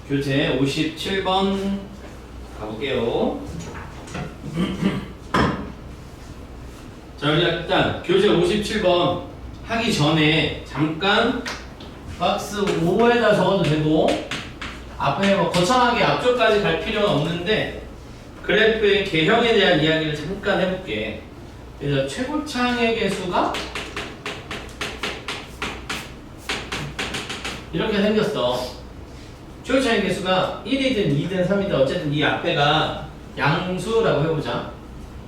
교재 57번 가볼게요. 자, 우리 일단 교재 57번 하기 전에 잠깐 박스 5에다 적어도 되고 앞에 뭐 거창하게 앞쪽까지 갈 필요는 없는데 그래프의 개형에 대한 이야기를 잠깐 해볼게. 그래서 최고창의 개수가 이렇게 생겼어. 최고창의 개수가 1이든 2든 3이든 어쨌든 이 앞에가 양수라고 해보자.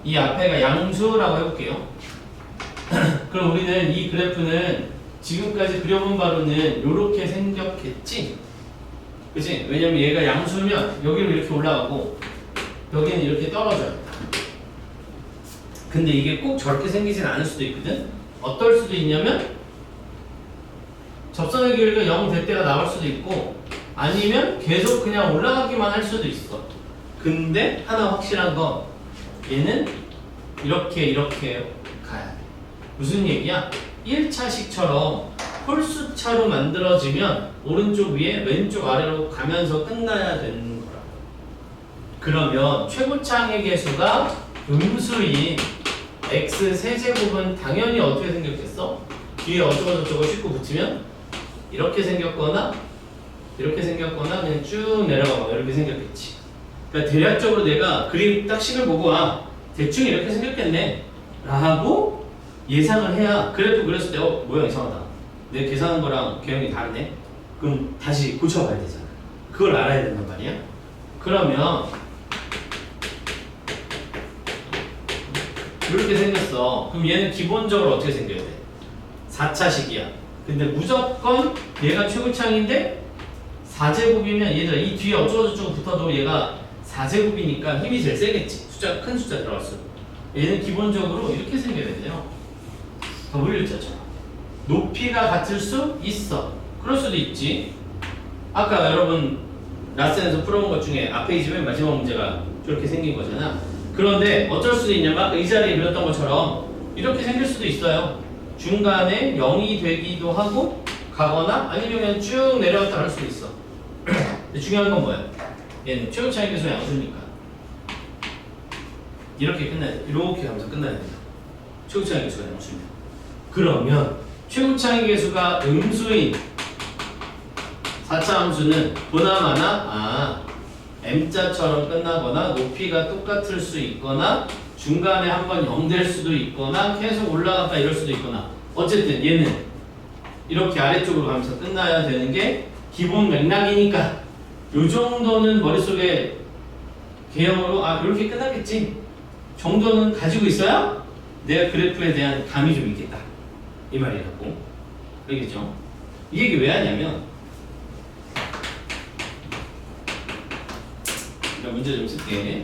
이 앞에가 양수라고 해볼게요. 그럼 우리는 이 그래프는 지금까지 그려본 바로는 이렇게 생겼겠지? 그치? 왜냐면 얘가 양수면 여기로 이렇게 올라가고 여기는 이렇게 떨어져요. 근데 이게 꼭 저렇게 생기진 않을 수도 있거든? 어떨 수도 있냐면 접선의 길이가 0 될 때가 나올 수도 있고 아니면 계속 그냥 올라가기만 할 수도 있어. 근데 하나 확실한 건 얘는 이렇게 가야 돼. 무슨 얘기야? 1차식처럼 홀수차로 만들어지면 오른쪽 위에 왼쪽 아래로 가면서 끝나야 되는 거라고. 그러면 최고창의 개수가 음수인 x 세제곱은 당연히 어떻게 생겼겠어? 뒤에 어쩌고저쩌고 싣고 붙이면 이렇게 생겼거나 이렇게 생겼거나 그냥 쭉 내려가거나 이렇게 생겼겠지. 그러니까 대략적으로 내가 그림 딱 식을 보고 대충 이렇게 생겼겠네 라고 예상을 해야 그래프 그렸을 때 모양 이상하다, 내 계산한 거랑 개형이 다르네, 그럼 다시 고쳐봐야 되잖아. 그걸 알아야 된단 말이야. 그러면 이렇게 생겼어. 그럼 얘는 기본적으로 어떻게 생겨야 돼? 4차식이야. 근데 무조건 얘가 최고창인데 4제곱이면 얘들아 이 뒤에 어쩌고저쩌고 붙어도 얘가 4제곱이니까 힘이 제일 세겠지. 숫자 큰 숫자 들어갈수록. 얘는 기본적으로 이렇게 생겨야 돼요. W자죠. 높이가 같을 수 있어. 그럴 수도 있지. 아까 여러분 라센에서 풀어본 것 중에 앞에 이 맨 마지막 문제가 저렇게 생긴 거잖아. 그런데 어쩔 수도 있냐면 아까 이 자리에 그렸던 것처럼 이렇게 생길 수도 있어요. 중간에 0이 되기도 하고 가거나 아니면 그냥 쭉 내려갔다 할 수도 있어. 근데 중요한 건 뭐야? 얘는 최고차의 개수 양수니까 이렇게 끝나야 돼. 이렇게 가면서 끝나야 된다. 최고차의 개수가 양수면. 그러면 최고차의 개수가 음수인 4차 함수는 보나마나 m자처럼 끝나거나 높이가 똑같을 수 있거나 중간에 한번 0 될 수도 있거나 계속 올라갔다 이럴 수도 있거나 어쨌든 얘는 이렇게 아래쪽으로 가면서 끝나야 되는 게 기본 맥락이니까 요 정도는 머릿속에 개형으로 이렇게 끝나겠지 정도는 가지고 있어야 내가 그래프에 대한 감이 좀 있겠다 이 말이라고. 알겠죠? 이 얘기 왜 하냐면 문제 좀 쓸게.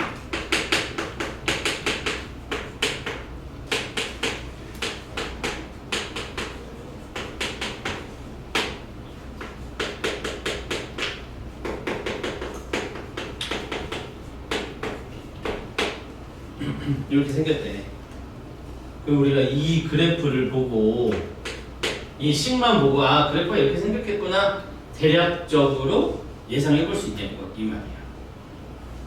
이렇게 생겼대. 그럼 우리가 이 그래프를 보고 이 식만 보고 그래프가 이렇게 생겼겠구나 대략적으로 예상해 볼 수 있냐는 거 이 말이야.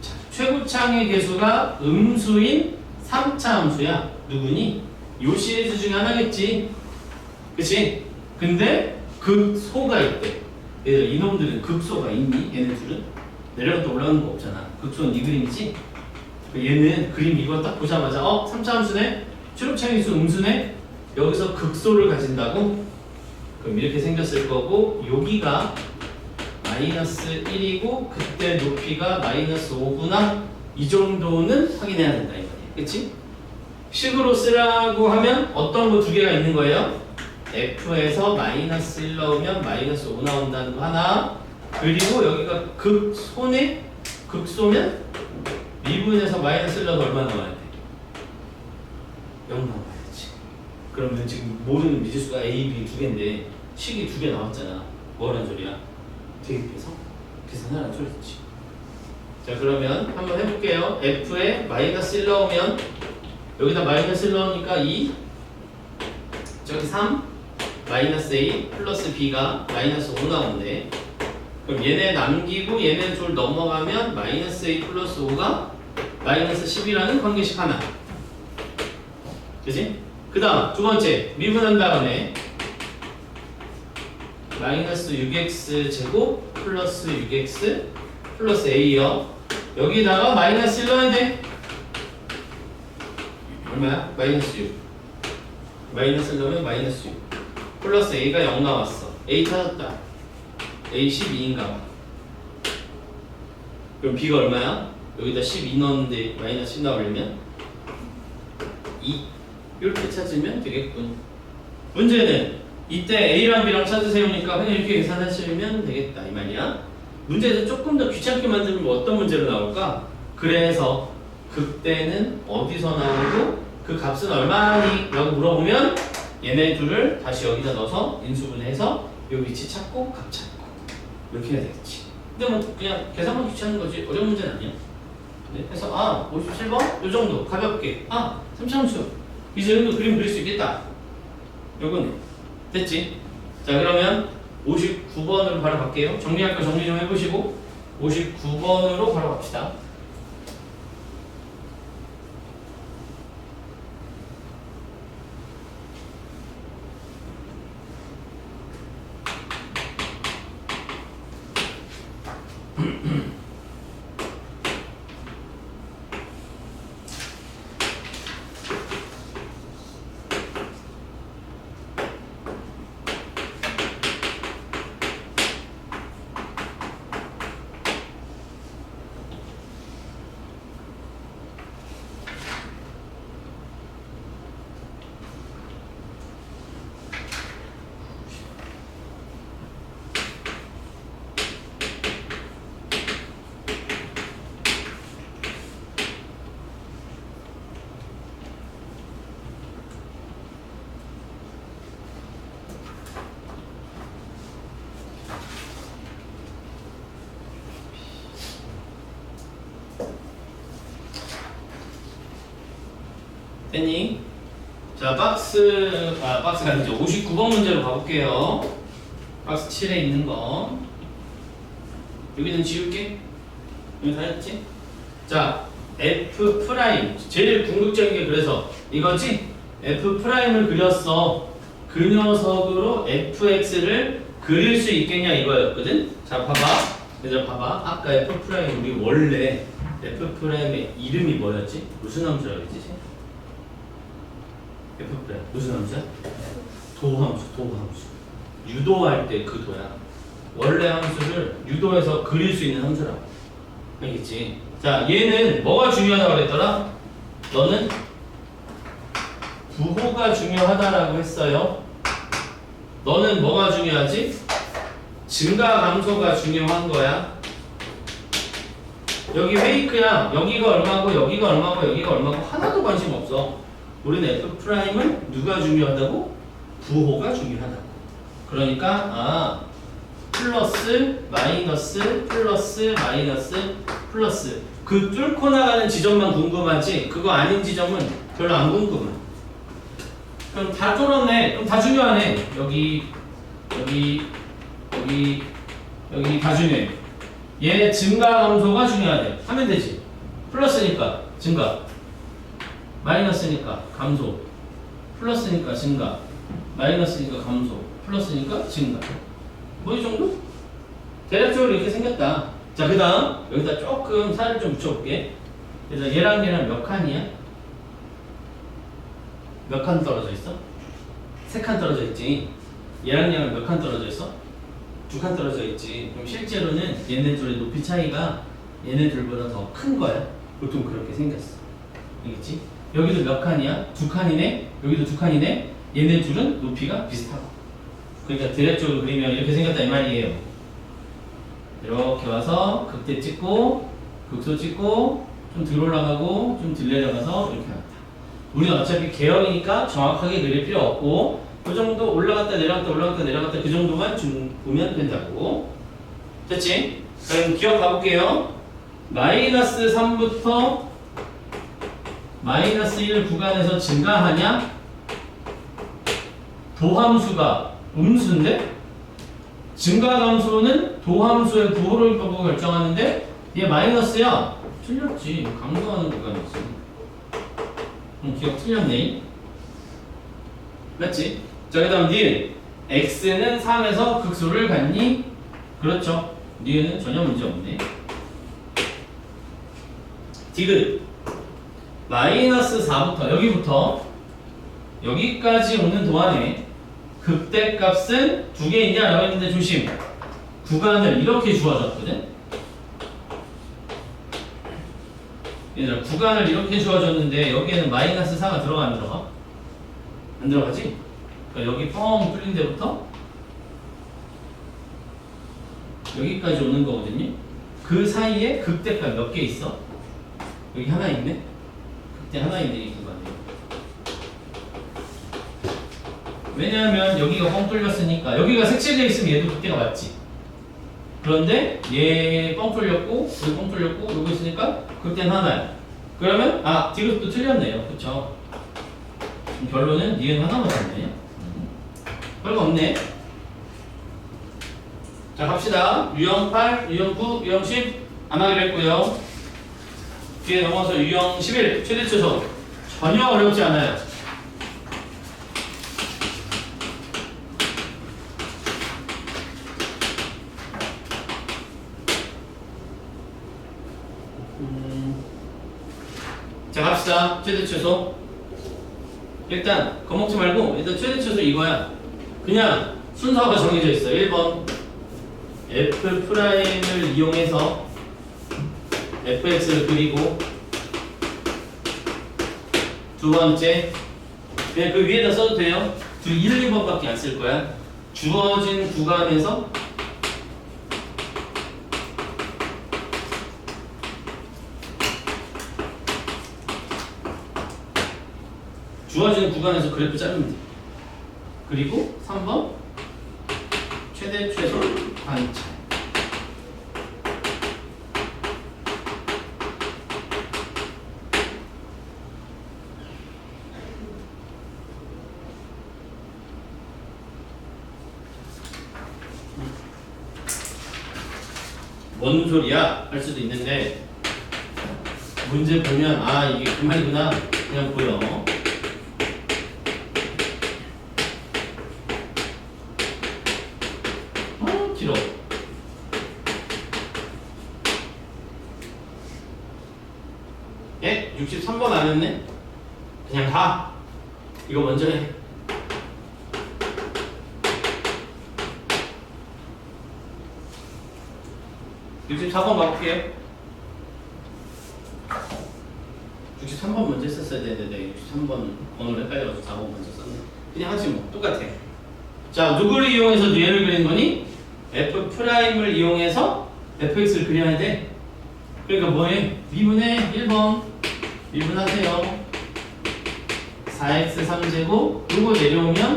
자, 최고창의 개수가 음수인 3차 함수야. 누구니? 요 시리즈 중에 하나겠지. 그치? 근데 극소가 있대. 얘들 이놈들은 극소가 있니? 얘네 둘은? 내려갔다 올라가는 거 없잖아. 극소는 이 그림이지? 얘는 그림 이거 딱 보자마자 3차 함수네? 최고창의 개수 음수네? 여기서 극소를 가진다고? 그럼 이렇게 생겼을 거고 여기가 마이너스 1이고 그때 높이가 마이너스 5구나 이 정도는 확인해야 된다 이 말이야. 그치? 식으로 쓰라고 하면 어떤 거 두 개가 있는 거예요? F에서 마이너스 1 넣으면 마이너스 5 나온다는 거 하나, 그리고 여기가 극소네? 극소면 미분에서 마이너스 1 넣어도 얼마 나와야 돼? 0 나와야지. 그러면 지금 모르는 미지수가 A, B 두 개인데 식이 두 개 나왔잖아. 뭐라는 소리야? 대입해서 계산하라는 소리지. 자 그러면 한번 해볼게요. F에 마이너스 1 넣으면 여기다 마이너스 1 넣으니까 2 저기 3 마이너스 A 플러스 B가 마이너스 5 나오는데 그럼 얘네 남기고 얘네 둘 넘어가면 마이너스 A 플러스 5가 마이너스 10이라는 관계식 하나. 그치? 그 다음 두 번째 미분한 다음에 마이너스 6x 제곱 플러스 6x 플러스 A요. 여기다가 마이너스 1 넣어야 돼. 얼마야? 마이너스 6. 마이너스 1 넣으면 마이너스 6. 플러스 A가 0 나왔어. A 찾았다. A 12인가 봐. 그럼 B가 얼마야? 여기다 12 넣었는데 마이너스 10 나오려면 2. 이렇게 찾으면 되겠군. 문제는 이때 A랑 B랑 찾으세요니까 그냥 이렇게 계산하시면 되겠다 이 말이야. 문제에서 조금 더 귀찮게 만들면 어떤 문제로 나올까? 그래서 그때는 어디서 나오고 그 값은 얼마니? 라고 물어보면 얘네 둘을 다시 여기다 넣어서 인수분해해서 요 위치 찾고 값 찾고 이렇게 해야 되겠지. 근데 뭐 그냥 계산만 귀찮은 거지 어려운 문제는 아니야. 네? 그래서 57번 요 정도 가볍게 3차함수 이 정도 그림 그릴 수 있겠다. 요거는 됐지? 자 그러면 59번으로 바로 갈게요. 정리할 거 정리 좀 해보시고 59번으로 바로 갑시다. 됐니? 자 박스가 아니죠. 59번 문제로 가볼게요. 박스 7에 있는 거 여기는 지울게. 여기 다 했지? 자 F 프라임 제일 궁극적인 게 그래서 이거지? F 프라임을 그렸어. 그 녀석으로 fx를 그릴 수 있겠냐 이거였거든? 자 봐봐. 얘들아 봐봐. 아까 F 프라임 우리 원래 F 프라임의 이름이 뭐였지? 무슨 함수라고 했지? F 프라임 무슨 함수야? 도함수. 유도할 때 그 도야. 원래 함수를 유도해서 그릴 수 있는 함수라고. 알겠지? 자 얘는 뭐가 중요하다고 그랬더라? 너는 부호가 중요하다라고 했어요. 너는 뭐가 중요하지? 증가 감소가 중요한 거야. 여기 페이크야. 여기가 얼마고 여기가 얼마고 여기가 얼마고 하나도 관심 없어. 우리는 F 프라임은 누가 중요하다고? 부호가 중요하다고. 그러니까 플러스 마이너스 플러스 마이너스 플러스 그 뚫고 나가는 지점만 궁금하지 그거 아닌 지점은 별로 안 궁금해. 그럼 다 뚫었네. 그럼 다 중요하네. 여기 다 중요해. 얘 증가 감소가 중요하네. 하면 되지. 플러스니까 증가, 마이너스니까 감소, 플러스니까 증가, 마이너스니까 감소, 플러스니까 증가. 뭐 이 정도? 대략적으로 이렇게 생겼다. 자, 그 다음 여기다 조금 살을 좀 붙여볼게. 그래서 얘랑 몇 칸이야? 몇 칸 떨어져 있어? 3칸 떨어져 있지. 얘랑 몇 칸 떨어져 있어? 2칸 떨어져 있지. 그럼 실제로는 얘네 둘의 높이 차이가 얘네 둘보다 더 큰 거야. 보통 그렇게 생겼어. 알겠지? 여기도 몇 칸이야? 2칸이네? 여기도 2칸이네? 얘네 둘은 높이가 비슷하고. 그러니까 대략적으로 그리면 이렇게 생겼다 이 말이에요. 이렇게 와서 극대 찍고 극소 찍고 좀 들 올라가고 좀 들 내려가서 이렇게 왔다. 우리는 어차피 개형이니까 정확하게 그릴 필요 없고 그 정도 올라갔다 내려갔다 올라갔다 내려갔다 그 정도만 좀 보면 된다고. 됐지? 그럼 기억 가볼게요. 마이너스 3부터 마이너스 1 구간에서 증가하냐? 도함수가 음수인데 증가 감소는 도함수의 부호를 보고 결정하는데 얘 마이너스야. 틀렸지. 강조하는 구간이었어. 기억 틀렸네. 맞지? 자, 그 다음 니은. x는 3에서 극소를 갖니? 그렇죠. 니은은 전혀 문제 없네. 디귿. 마이너스 4부터 여기부터 여기까지 오는 동안에 극대값은 두 개 있냐? 라고 했는데 조심. 구간을 이렇게 주어졌거든. 얘들아, 구간을 이렇게 주어졌는데 여기에는 마이너스 4가 들어가 안 들어가? 안 들어가지? 그러니까 여기 뻥 뚫린 데부터 여기까지 오는 거거든요. 그 사이에 극대값 몇 개 있어? 여기 하나 있네? 극대 하나 있네, 이 구간에. 왜냐하면 여기가 뻥 뚫렸으니까 여기가 색칠되어 있으면 얘도 극대가 맞지. 그런데 얘 뻥 뚫렸고 여기 뻥 뚫렸고 여기 있으니까 극대는 하나야. 그러면 디귿도 틀렸네요. 그쵸? 결론은 니은 하나 맞았네요. 별거 없네. 자, 갑시다. 유형 8, 유형 9, 유형 10 안 하기로 했고요. 뒤에 넘어서 유형 11 최대 최소 전혀 어렵지 않아요. 자, 갑시다. 최대 최소. 일단 겁먹지 말고 일단 최대 최소 이거야. 그냥 순서가 정해져 있어. 1번 F'을 이용해서 fx를 그리고, 두 번째 그냥 그 위에다 써도 돼요. 1, 2번밖에 안 쓸 거야. 주어진 구간에서 그래프 자르면 돼. 그리고 3번 최대 최소 관찰. 뭔 소리야? 할 수도 있는데 문제 보면 이게 그 말이구나 그냥 보여. 길어. 예? 63번 안 했네? 그냥 가. 이거 먼저 해. 64번 가볼게요. 63번 먼저 했었어야 되는데 63번 번호를 헷갈려서 4번 먼저 썼네. 그냥 하지 뭐. 똑같아. 자, 누구를 이용해서 뇌를 그리는 거니? F'을 이용해서 fx를 그려야 돼. 그러니까 뭐해? 미분의 1번 미분하세요. 4x 3제곱 요거 내려오면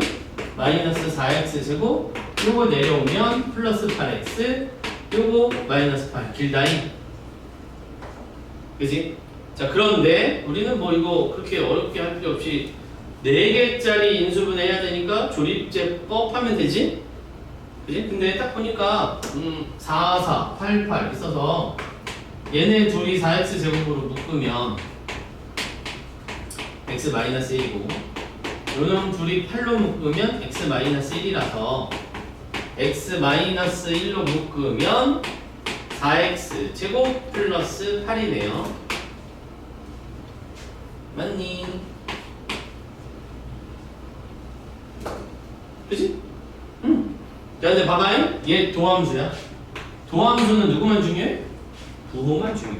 마이너스 4x 제곱 요거 내려오면 플러스 8x 요거 마이너스 8 길다잉. 그지? 자, 그런데 우리는 뭐 이거 그렇게 어렵게 할 필요 없이 4개짜리 인수분해 해야 되니까 조립제법 하면 되지? 그지? 근데 딱 보니까 4, 4, 8, 8 있어서 얘네 둘이 4x 제곱으로 묶으면 x 마이너스 1이고 요놈 둘이 8로 묶으면 x 마이너스 1이라서 x 마이너스 1로 묶으면 4x 제곱 플러스 8이네요. 맞니? 그치? 자, 근데 봐봐요. 얘 도함수야. 도함수는 누구만 중요해? 부호만 중요해.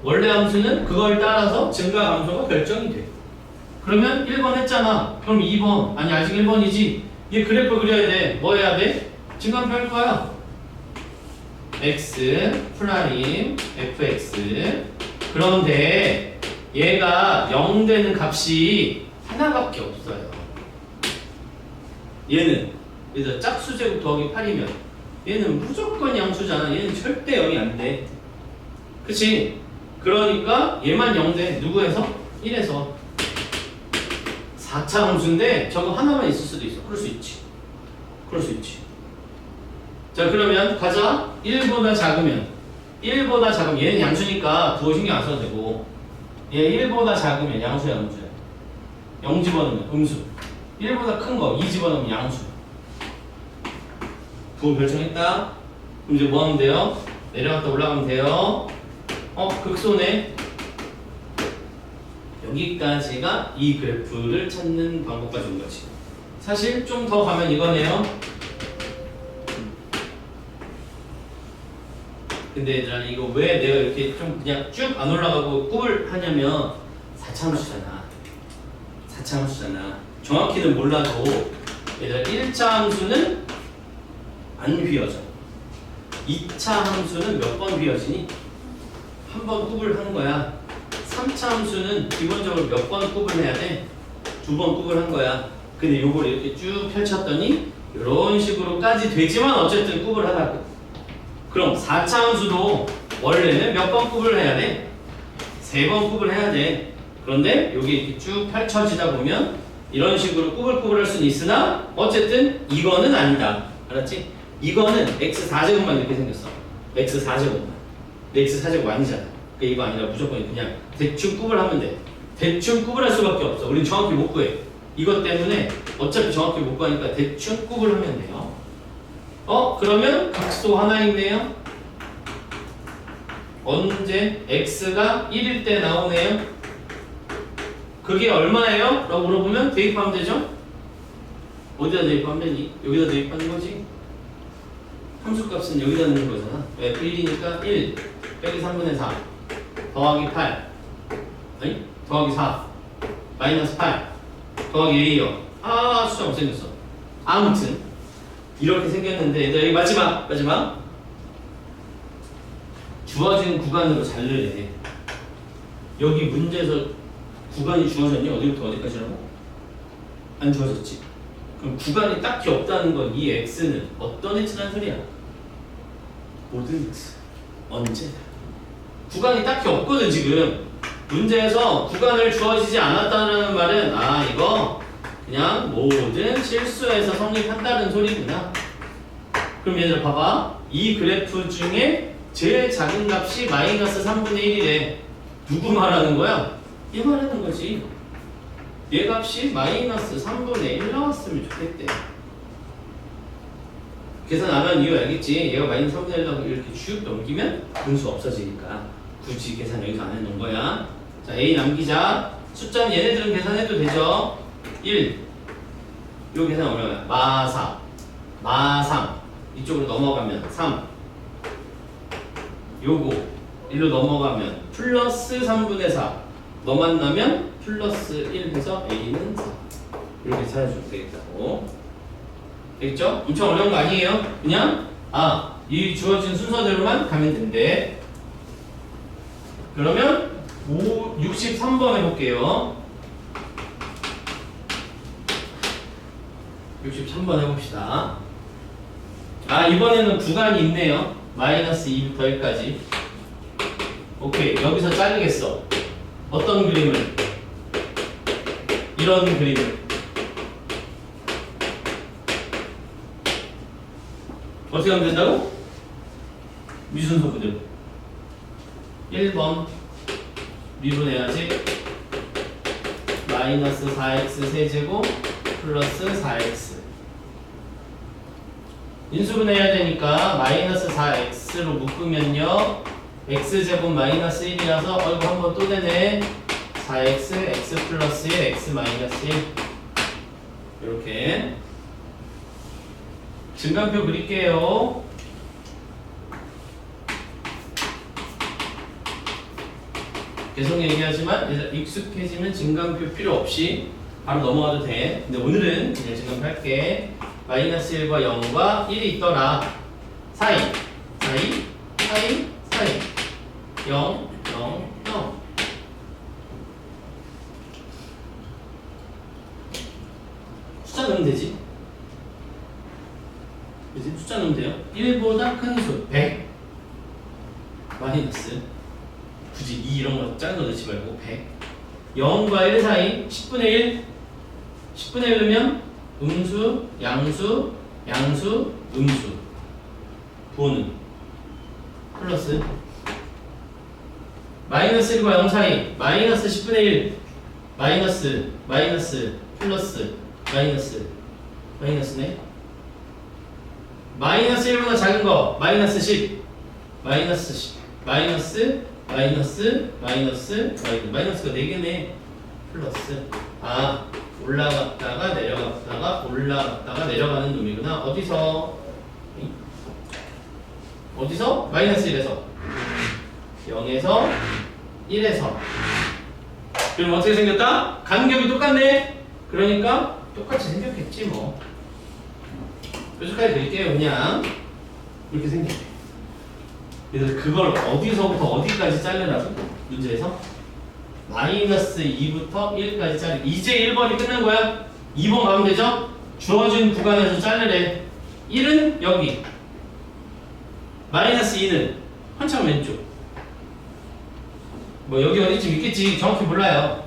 원래 함수는 그걸 따라서 증가 함수가 결정이 돼. 그러면 1번 했잖아. 그럼 2번, 아니 아직 1번이지. 얘 그래프 그려야 돼. 뭐 해야 돼? 증가함수 할 거야. x 프라임 fx. 그런데 얘가 0 되는 값이 하나밖에 없어요. 얘는 그래서 짝수제곱 더하기 8이면 얘는 무조건 양수잖아. 얘는 절대 0이 안 돼. 그치? 그러니까 얘만 0 돼. 누구에서? 1에서 4차 함수인데 저거 하나만 있을 수도 있어. 그럴 수 있지. 그럴 수 있지. 자 그러면 가자. 1보다 작으면 얘는 양수니까 부호 신경 안 써도 되고 얘 1보다 작으면 양수야 음수야. 0 집어넣으면 음수. 1보다 큰 거 2 집어넣으면 양수. 부호 결정했다. 그럼 이제 뭐 하면 돼요? 내려갔다 올라가면 돼요. 극소네. 여기까지가 이 그래프를 찾는 방법까지 온 거지. 사실 좀 더 가면 이거네요. 근데 얘들아 이거 왜 내가 이렇게 좀 그냥 쭉 안 올라가고 굽을 하냐면 4차함수잖아. 4차함수잖아. 정확히는 몰라도 얘들아 1차 함수는 안 휘어져. 2차 함수는 몇 번 휘어지니? 한 번 굽을 하는 거야. 3차 함수는 기본적으로 몇 번 굽을 해야 돼? 2번 굽을 한 거야. 근데 요걸 이렇게 쭉 펼쳤더니 이런 식으로까지 되지만 어쨌든 굽을 하라고. 그럼 4차 함수도 원래는 몇 번 굽을 해야 돼? 3번 굽을 해야 돼. 그런데 여기 이렇게 쭉 펼쳐지다 보면 이런 식으로 꾸불꾸불 할 수는 있으나 어쨌든 이거는 아니다. 알았지? 이거는 x4제곱만 이렇게 생겼어. x4제곱만. x4제곱 아니잖아. 그러니까 이거 아니라 무조건 그냥 대충 굽을 하면 돼. 대충 굽을 할 수밖에 없어. 우린 정확히 못 구해. 이것 때문에 어차피 정확히 못 구하니까 대충 굽을 하면 돼요. 그러면 각도 하나 있네요. 언제 x가 1일 때 나오네요. 그게 얼마예요? 라고 물어보면 대입하면 되죠? 어디다 대입하면 되니? 여기다 대입하는 거지? 함수값은 여기다 넣는 거잖아. 왜? 1이니까 1 빼기 3분의 4 더하기 8 아니? 더하기 4 마이너스 8 더하기 A요. 숫자 못생겼어. 아무튼 이렇게 생겼는데 얘들아 여기 마지막 주어진 구간으로 잘 넣으래. 여기 문제에서 구간이 주어졌니? 어디부터 어디까지라고? 안 주어졌지. 그럼 구간이 딱히 없다는 건 이 x는 어떤 x라는 소리야? 모든 x. 언제나. 구간이 딱히 없거든 지금. 문제에서 구간을 주어지지 않았다는 말은 이거 그냥 모든 실수에서 성립한다는 소리구나. 그럼 얘들아 봐봐. 이 그래프 중에 제일 작은 값이 마이너스 3분의 1이래. 누구 말하는 거야? 얘 말하는 거지. 얘 값이 마이너스 3분의 1 나왔으면 좋겠대. 계산 안 한 이유 알겠지? 얘가 마이너스 3분의 1 나오고 이렇게 쭉 넘기면 분수 없어지니까 굳이 계산 여기서 안 해놓은 거야. 자, A 남기자. 숫자는 얘네들은 계산해도 되죠? 1. 요 계산 어려워요. 마4 마3 이쪽으로 넘어가면 3 요거 1로 넘어가면 플러스 3분의 4 너 만나면 플러스 1 해서 A는 4 이렇게 찾아주면 되겠다고. 되겠죠? 엄청 어려운 거 아니에요? 그냥 이 주어진 순서대로만 가면 된대. 그러면 63번 해볼게요. 63번 해봅시다. 이번에는 구간이 있네요. 마이너스 2부터 1까지. 오케이. 여기서 자르겠어. 어떤 그림을? 이런 그림을. 어떻게 하면 된다고? 미순서 그대로. 1번 미분해야지. 마이너스 4x 세제곱 플러스 4x 인수분해해야 되니까 마이너스 4x로 묶으면요 x제곱 마이너스 1이라서 한 번 또 되네. 4x x 플러스 1 x 마이너스 1 이렇게 증간표 그릴게요. 계속 얘기하지만 익숙해지면 증간표 필요 없이 바로 넘어가도 돼. 근데 오늘은 그냥 증간표 할게. 마이너스 1과 0과 1이 있더라. 사이 0, 0, 0 숫자 넣으면 되지. 그치? 숫자 넣으면 돼요. 1보다 큰 수 100 마이너스 굳이 2 이런 거 작은 거 넣지 말고 100 0과 1 사이 10분의 1 10분의 1 넣으면 음수, 양수, 음수 부호는 플러스 마이너스 1과 0 사이 마이너스 10분의 1 마이너스 플러스 마이너스네 마이너스 1보다 작은 거 마이너스 10 마이너스가 4개네 플러스 올라갔다가 내려가는 놈이구나. 어디서? 마이너스 1에서 0에서 1에서 그럼 어떻게 생겼다? 간격이 똑같네. 그러니까 똑같이 생겼겠지 뭐. 뾰족하게 드릴게요. 그냥 이렇게 생겼네. 그래서 그걸 어디서부터 어디까지 자르라고? 문제에서 마이너스 2부터 1까지 자르. 이제 1번이 끝난 거야. 2번 가면 되죠? 주어진 구간에서 자르래. 1은 여기 마이너스 2는 한참 왼쪽. 뭐 여기 어디쯤 있겠지. 정확히 몰라요.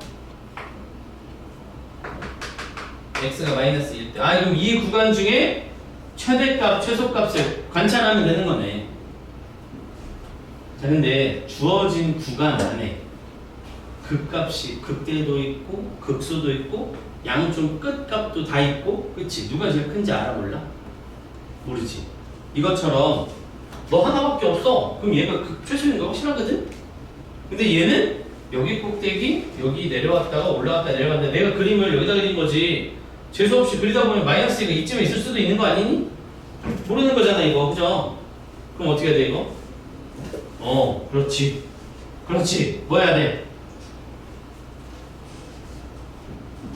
x가 마이너스 1대. 그럼 이 구간 중에 최대값, 최소값을 관찰하면 되는 거네. 자, 근데 주어진 구간 안에 극값이 극대도 있고 극소도 있고 양쪽 끝값도 다 있고, 그치? 누가 제일 큰지 알아 몰라? 모르지. 이것처럼 너 하나밖에 없어. 그럼 얘가 최소인 거 확실하거든? 근데 얘는 여기 꼭대기, 여기 내려왔다가 올라갔다 내려갔다. 내가 그림을 여기다 그린 거지. 재수없이 그리다 보면 마이너스가 이쯤에 있을 수도 있는 거 아니니? 모르는 거잖아 이거, 그죠? 그럼 어떻게 해야 돼 이거? 그렇지. 뭐 해야 돼?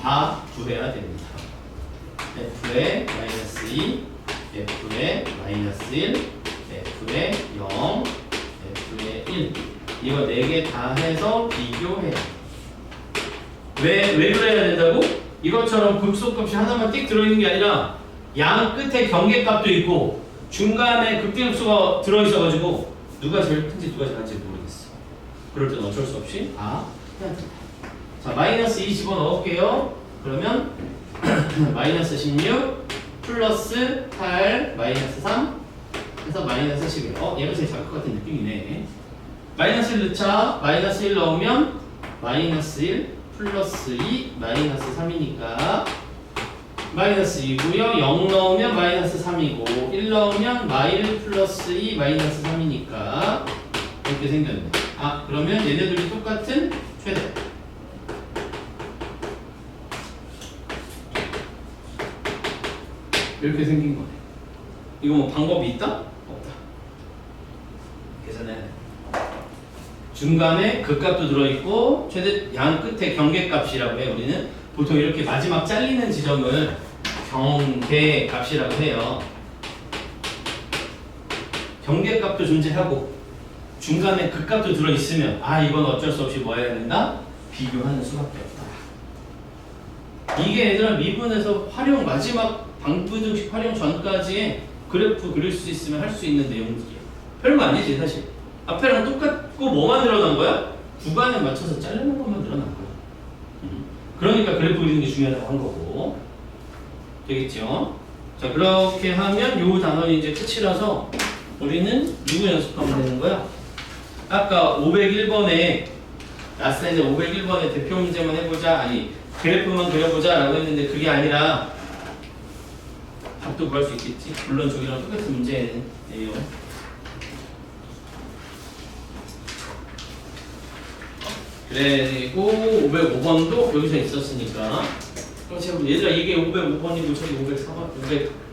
다 구해야 됩니다. f의 마이너스 2, f의 마이너스 1, f의 0, f의 1. 이거 4개 다 해서 비교해. 왜 그래야 된다고? 이것처럼 극소값이 하나만 띡 들어있는 게 아니라 양 끝에 경계값도 있고 중간에 극대급수가 들어있어가지고 누가 제일 큰지 누가 작은지 모르겠어. 그럴 땐 어쩔 수 없이 해야 된다. 자, 마이너스 2 집어넣을게요. 그러면 마이너스 16 플러스 8 마이너스 3 해서 마이너스 11. 얘가 제일 작을 것 같은 느낌이네. 마이너스 1 넣자. 마이너스 1 넣으면 마이너스 1 플러스 2 마이너스 3이니까 마이너스 2고요. 0 넣으면 마이너스 3이고 1 넣으면 마일 플러스 2 마이너스 3이니까 이렇게 생겼네. 그러면 얘네들이 똑같은 최대. 이렇게 생긴 거네. 이거 뭐 방법이 있다? 없다. 계산해야 돼. 중간에 극값도 들어있고 최대 양 끝에 경계값이라고 해요. 우리는 보통 이렇게 마지막 잘리는 지점을 경계값이라고 해요. 경계값도 존재하고 중간에 극값도 들어있으면 이건 어쩔 수 없이 뭐 해야 된다? 비교하는 수밖에 없다. 이게 얘들아 미분에서 활용 마지막 방부등식 활용 전까지 그래프 그릴 수 있으면 할 수 있는 내용들이야. 별거 아니지 사실. 앞에랑 똑같고 뭐만 늘어난 거야? 구간에 맞춰서 자르는 것만 늘어난 거야. 그러니까 그래프 그리는 게 중요하다고 한 거고. 되겠죠? 자, 그렇게 하면 요 단원이 이제 끝이라서 우리는 누구 연습하면 되는 거야? 아까 501번에 라스트엔드 501번에 대표 문제만 해보자, 그래프만 그려보자 라고 했는데 그게 아니라 답도 구할 수 있겠지. 물론 저기랑 똑같은 문제예요. 그리고 505번도 여기서 있었으니까 얘들아 이게 505번이고 저기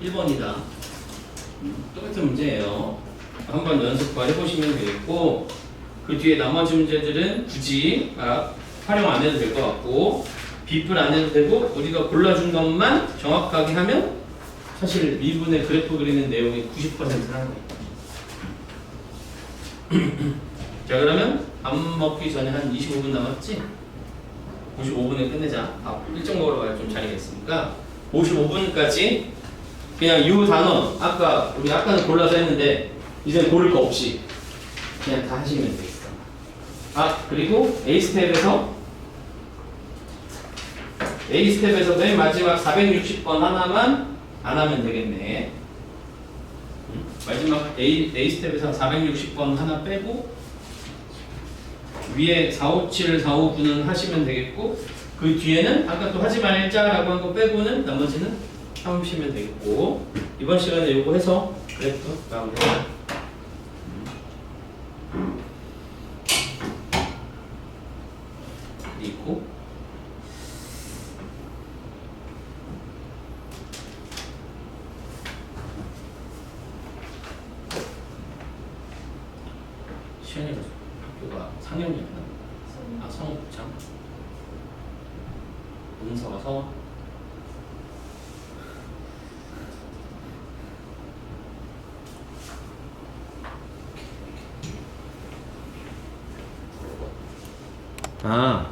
501번이다. 똑같은 문제예요. 한번 연습과 해보시면 되겠고 그 뒤에 나머지 문제들은 굳이 활용 안 해도 될 것 같고 비플 안 해도 되고 우리가 골라준 것만 정확하게 하면 사실 미분의 그래프 그리는 내용이 90%를 하는 거예요. 자, 그러면 밥 먹기 전에 한 25분 남았지? 55분에 끝내자. 일정 먹으러 가야 좀 자리가 있으니까 55분까지 그냥 이 단원 우리 아까는 골라서 했는데 이제 고를 거 없이 그냥 다 하시면 되겠어. 그리고 A 스텝에서 맨 마지막 460번 하나만 안 하면 되겠네. 마지막 A 스텝에서 460번 하나 빼고 위에 457, 459는 하시면 되겠고 그 뒤에는 아까 또 하지 말자라고 한 거 빼고는 나머지는 하시면 되겠고 이번 시간에 요거 해서 그래프 마무리해요. 그리고 시연이가 학교가 상영이었나? 아 성북장 문서가 서원 아